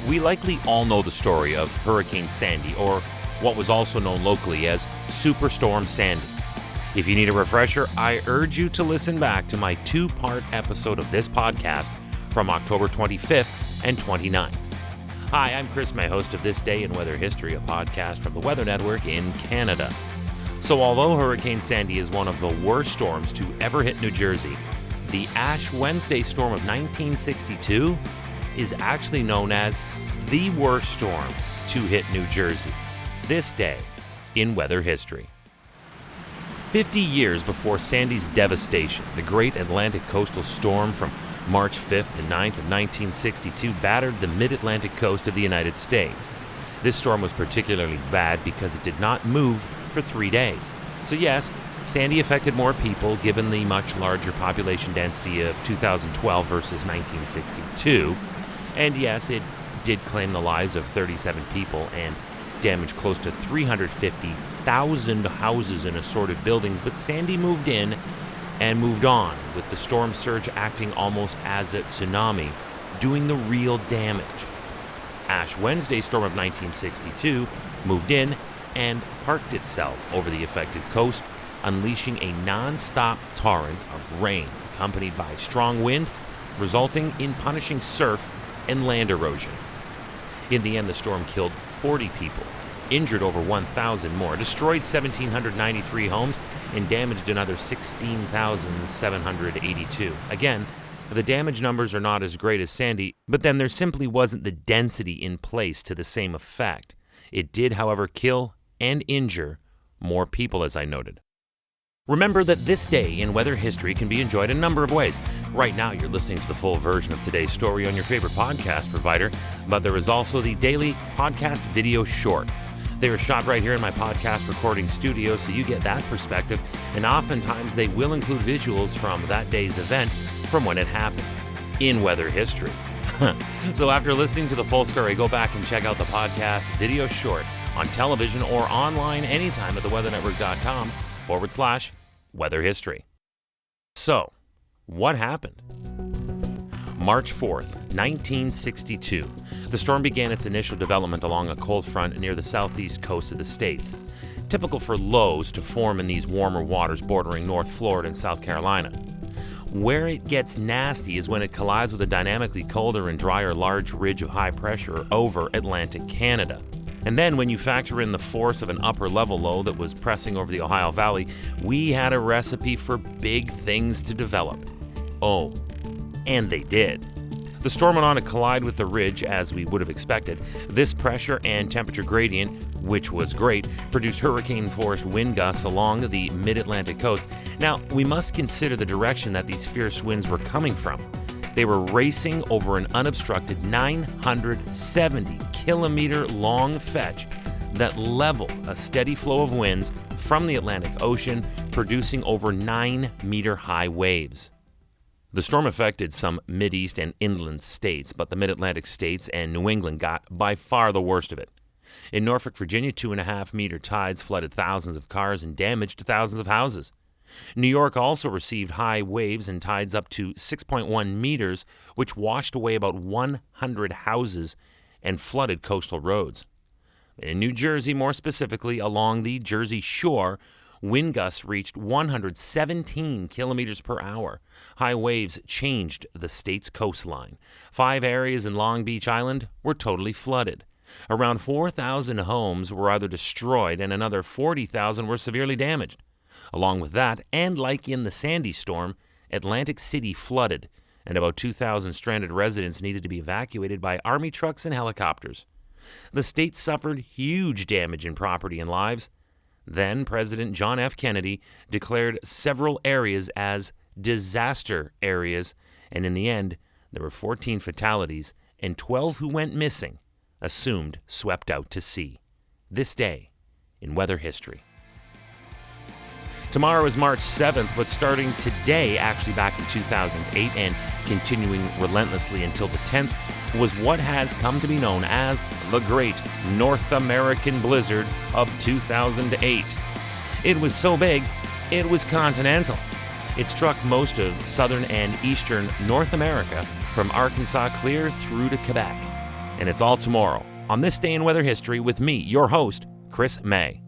We likely all know the story of Hurricane Sandy, or what was also known locally as Superstorm Sandy. If you need a refresher, I urge you to listen back to my two-part episode of this podcast from October 25th and 29th. Hi, I'm Chris, my host of This Day in Weather History, a podcast from the Weather Network in Canada. So although Hurricane Sandy is one of the worst storms to ever hit New Jersey, the Ash Wednesday storm of 1962 is actually known as the worst storm to hit New Jersey. This day in weather history. 50 years before Sandy's devastation, the great Atlantic coastal storm from March 5th to 9th of 1962 battered the mid-Atlantic coast of the United States. This storm was particularly bad because it did not move for 3 days. So yes, Sandy affected more people given the much larger population density of 2012 versus 1962. And yes, it did claim the lives of 37 people and damaged close to 350,000 houses and assorted buildings, but Sandy moved in and moved on, with the storm surge acting almost as a tsunami, doing the real damage. Ash Wednesday storm of 1962 moved in and parked itself over the affected coast, unleashing a non-stop torrent of rain accompanied by strong wind, resulting in punishing surf and land erosion. In the end, the storm killed 40 people, injured over 1,000 more, destroyed 1,793 homes, and damaged another 16,782. Again, the damage numbers are not as great as Sandy, but then there simply wasn't the density in place to the same effect. It did, however, kill and injure more people, as I noted. Remember that This Day in Weather History can be enjoyed a number of ways. Right now, you're listening to the full version of today's story on your favorite podcast provider, but there is also the daily podcast video short. They were shot right here in my podcast recording studio, so you get that perspective, and oftentimes they will include visuals from that day's event from when it happened in weather history. So after listening to the full story, go back and check out the podcast video short on television or online anytime at theweathernetwork.com/weather history. So, what happened? March 4th, 1962. The storm began its initial development along a cold front near the southeast coast of the states. Typical for lows to form in these warmer waters bordering North Florida and South Carolina. Where it gets nasty is when it collides with a dynamically colder and drier large ridge of high pressure over Atlantic Canada. And then when you factor in the force of an upper-level low that was pressing over the Ohio Valley, we had a recipe for big things to develop. Oh, and they did. The storm went on to collide with the ridge as we would have expected. This pressure and temperature gradient, which was great, produced hurricane-force wind gusts along the mid-Atlantic coast. Now, we must consider the direction that these fierce winds were coming from. They were racing over an unobstructed 970-kilometer-long fetch that leveled a steady flow of winds from the Atlantic Ocean, producing over 9-meter-high waves. The storm affected some Mideast and inland states, but the Mid-Atlantic states and New England got by far the worst of it. In Norfolk, Virginia, 2.5-meter tides flooded thousands of cars and damaged thousands of houses. New York also received high waves and tides up to 6.1 meters, which washed away about 100 houses and flooded coastal roads. In New Jersey, more specifically along the Jersey Shore, wind gusts reached 117 kilometers per hour. High waves changed the state's coastline. 5 areas in Long Beach Island were totally flooded. Around 4,000 homes were either destroyed and another 40,000 were severely damaged. Along with that, and like in the Sandy storm, Atlantic City flooded, and about 2,000 stranded residents needed to be evacuated by army trucks and helicopters. The state suffered huge damage in property and lives. Then President John F. Kennedy declared several areas as disaster areas, and in the end, there were 14 fatalities and 12 who went missing, assumed swept out to sea. This day in weather history. Tomorrow is March 7th, but starting today, actually back in 2008, and continuing relentlessly until the 10th, was what has come to be known as the Great North American Blizzard of 2008. It was so big, it was continental. It struck most of southern and eastern North America from Arkansas clear through to Quebec. And it's all tomorrow on This Day in Weather History with me, your host, Chris May.